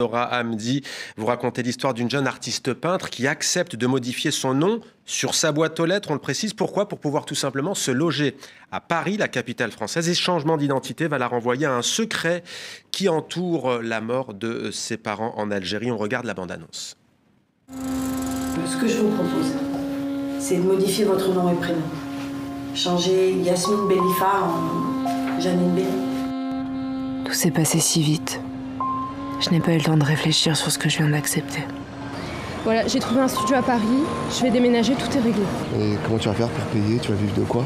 Nora Hamdi, vous racontez l'histoire d'une jeune artiste peintre qui accepte de modifier son nom sur sa boîte aux lettres, on le précise. Pourquoi? Pour pouvoir tout simplement se loger à Paris, la capitale française. Et ce changement d'identité va la renvoyer à un secret qui entoure la mort de ses parents en Algérie. On regarde la bande-annonce. Ce que je vous propose, c'est de modifier votre nom et prénom. Changer Yasmine Bellifa en Janine Belli. Tout s'est passé si vite. Je n'ai pas eu le temps de réfléchir sur ce que je viens d'accepter. Voilà, j'ai trouvé un studio à Paris, je vais déménager, tout est réglé. Et comment tu vas faire pour payer? Tu vas vivre de quoi?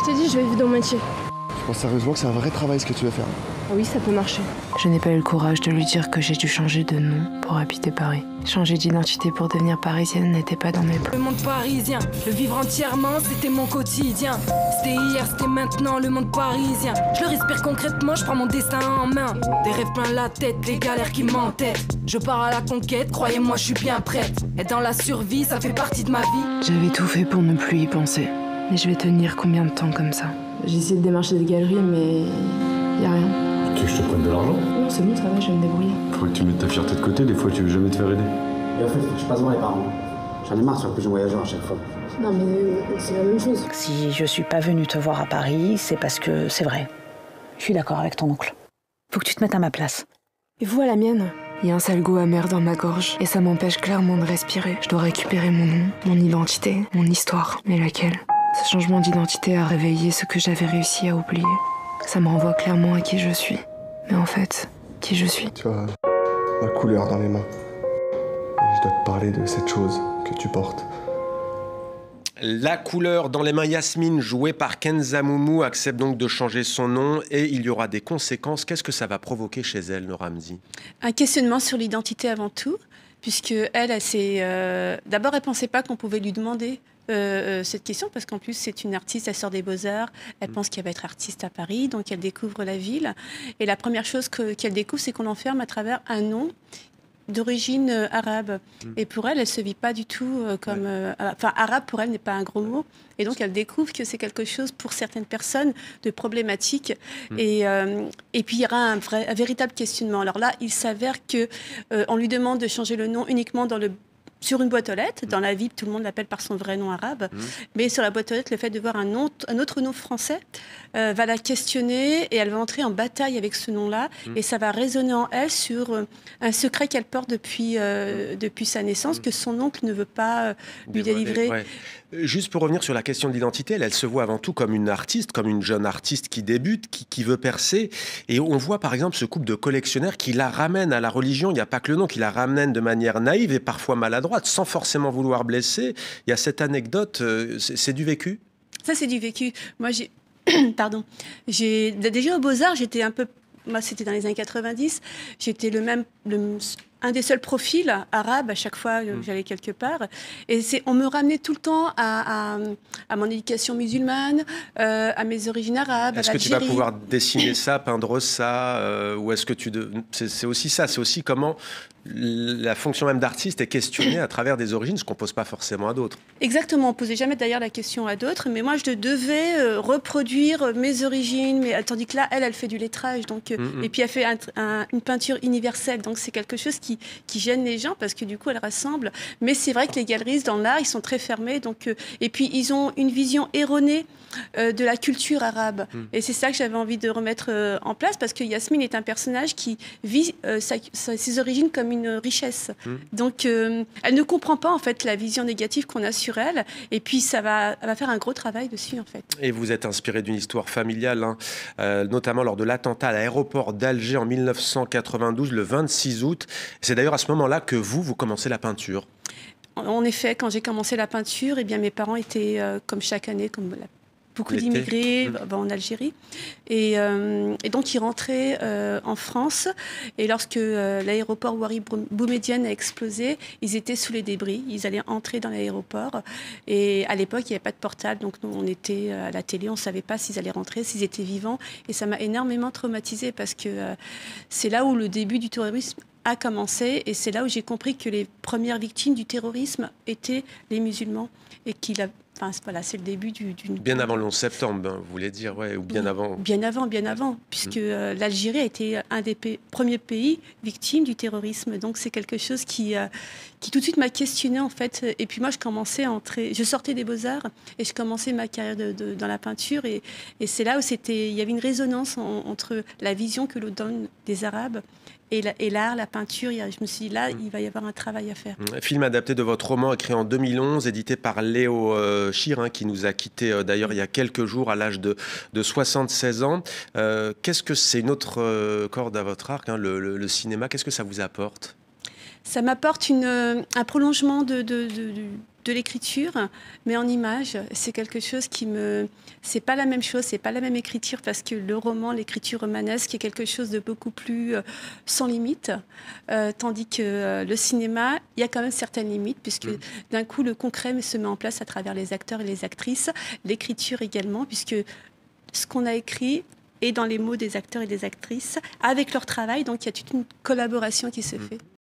Je t'ai dit, je vais vivre dans mon métier. Je pense sérieusement que c'est un vrai travail ce que tu vas faire. Ah oui, ça peut marcher. Je n'ai pas eu le courage de lui dire que j'ai dû changer de nom pour habiter Paris. Changer d'identité pour devenir parisienne n'était pas dans mes plans. Le monde parisien, le vivre entièrement, c'était mon quotidien. C'était hier, c'était maintenant, le monde parisien. Je le respire concrètement, je prends mon destin en main. Des rêves plein la tête, des galères qui m'entêtent. Je pars à la conquête, croyez-moi, je suis bien prête. Être dans la survie, ça fait partie de ma vie. J'avais tout fait pour ne plus y penser. Mais je vais tenir combien de temps comme ça? J'ai essayé de démarcher des galeries, mais y a rien. Tu veux que je te prenne de l'argent? Non, c'est bon, ça va, je vais me débrouiller. Faudrait que tu mettes ta fierté de côté, des fois tu veux jamais te faire aider. Et en fait, faut que je passe devant les parents. J'en ai marre sur le pigeon voyageur à chaque fois. Non, mais c'est la même chose. Si je suis pas venue te voir à Paris, c'est parce que c'est vrai. Je suis d'accord avec ton oncle. Faut que tu te mettes à ma place. Et vous, à la mienne? Il y a un sale goût amer dans ma gorge et ça m'empêche clairement de respirer. Je dois récupérer mon nom, mon identité, mon histoire. Mais laquelle? Ce changement d'identité a réveillé ce que j'avais réussi à oublier. Ça me renvoie clairement à qui je suis. Mais en fait, qui je suis? Tu as la couleur dans les mains. Et je dois te parler de cette chose que tu portes. La couleur dans les mains. Yasmine, jouée par Kenza Moumou, accepte donc de changer son nom et il y aura des conséquences. Qu'est-ce que ça va provoquer chez elle, Nora Hamdi? Un questionnement sur l'identité avant tout, puisque elle s'est... D'abord, elle ne pensait pas qu'on pouvait lui demander cette question, parce qu'en plus, c'est une artiste, elle sort des Beaux-Arts, elle pense qu'elle va être artiste à Paris, donc elle découvre la ville. Et la première chose qu'elle découvre, c'est qu'on l'enferme à travers un nom d'origine arabe. Et pour elle, elle ne se vit pas du tout comme... Enfin, arabe, pour elle, n'est pas un gros mot. Et donc, elle découvre que c'est quelque chose, pour certaines personnes, de problématique. Et puis, il y aura un véritable questionnement. Alors là, il s'avère qu'on lui demande de changer le nom uniquement sur une boîte aux lettres. Dans la vie, tout le monde l'appelle par son vrai nom arabe. Mais sur la boîte aux lettres, le fait de voir un autre nom français va la questionner et elle va entrer en bataille avec ce nom-là. Et ça va résonner en elle sur un secret qu'elle porte depuis sa naissance, que son oncle ne veut pas lui délivrer. Ouais. Juste pour revenir sur la question de l'identité, elle se voit avant tout comme une artiste, comme une jeune artiste qui débute, qui veut percer. Et on voit par exemple ce couple de collectionneurs qui la ramène à la religion. Il n'y a pas que le nom, qui la ramène de manière naïve et parfois maladroite, sans forcément vouloir blesser. Il y a cette anecdote, c'est du vécu? Ça, c'est du vécu. Moi, pardon. Déjà aux Beaux-Arts, j'étais un peu... Moi, c'était dans les années 90. J'étais un des seuls profils arabes à chaque fois que j'allais quelque part. Et on me ramenait tout le temps à mon éducation musulmane, à mes origines arabes, Est-ce que tu vas pouvoir dessiner ça, peindre ça ou est-ce que c'est aussi ça, c'est aussi comment la fonction même d'artiste est questionnée à travers des origines, ce qu'on ne pose pas forcément à d'autres. Exactement, on ne posait jamais d'ailleurs la question à d'autres, mais moi je devais reproduire mes origines, tandis que là, elle fait du lettrage, donc, et puis elle fait une peinture universelle, donc c'est quelque chose qui gêne les gens, parce que du coup elle rassemble, mais c'est vrai que les galeristes dans l'art, ils sont très fermés, donc, et puis ils ont une vision erronée de la culture arabe, et c'est ça que j'avais envie de remettre en place, parce que Yasmine est un personnage qui vit ses origines comme une richesse. Donc, elle ne comprend pas, en fait, la vision négative qu'on a sur elle. Et puis, elle va faire un gros travail dessus, en fait. Et vous êtes inspiré d'une histoire familiale, notamment lors de l'attentat à l'aéroport d'Alger en 1992, le 26 août. C'est d'ailleurs à ce moment-là que vous commencez la peinture. En effet, quand j'ai commencé la peinture, eh bien, mes parents étaient, comme chaque année, comme beaucoup d'immigrés en Algérie. Et donc, ils rentraient en France. Et lorsque l'aéroport Ouari Boumedienne a explosé, ils étaient sous les débris. Ils allaient entrer dans l'aéroport. Et à l'époque, il n'y avait pas de portable. Donc, nous, on était à la télé. On ne savait pas s'ils allaient rentrer, s'ils étaient vivants. Et ça m'a énormément traumatisée parce que c'est là où le début du terrorisme a commencé. Et c'est là où j'ai compris que les premières victimes du terrorisme étaient les musulmans. Et Enfin, voilà, c'est le début d'une... Bien avant le 11 septembre, vous voulez dire, ouais, ou bien avant. Bien avant, puisque l'Algérie a été un des premiers pays victimes du terrorisme. Donc c'est quelque chose qui tout de suite m'a questionnée, en fait. Et puis moi, je sortais des Beaux-Arts et je commençais ma carrière dans la peinture. Et c'est là où il y avait une résonance entre la vision que l'on donne des Arabes et l'art, la peinture. Je me suis dit, là, il va y avoir un travail à faire. Film adapté de votre roman, écrit en 2011, édité par Léo Schir, qui nous a quittés d'ailleurs il y a quelques jours à l'âge de 76 ans. Qu'est-ce que c'est une autre corde à votre arc, le cinéma? Qu'est-ce que ça vous apporte? Ça m'apporte un prolongement de l'écriture, mais en images. C'est quelque chose c'est pas la même chose, c'est pas la même écriture, parce que le roman, l'écriture romanesque est quelque chose de beaucoup plus sans limite, tandis que le cinéma, il y a quand même certaines limites, puisque d'un coup, le concret se met en place à travers les acteurs et les actrices, l'écriture également, puisque ce qu'on a écrit est dans les mots des acteurs et des actrices, avec leur travail, donc il y a toute une collaboration qui se fait.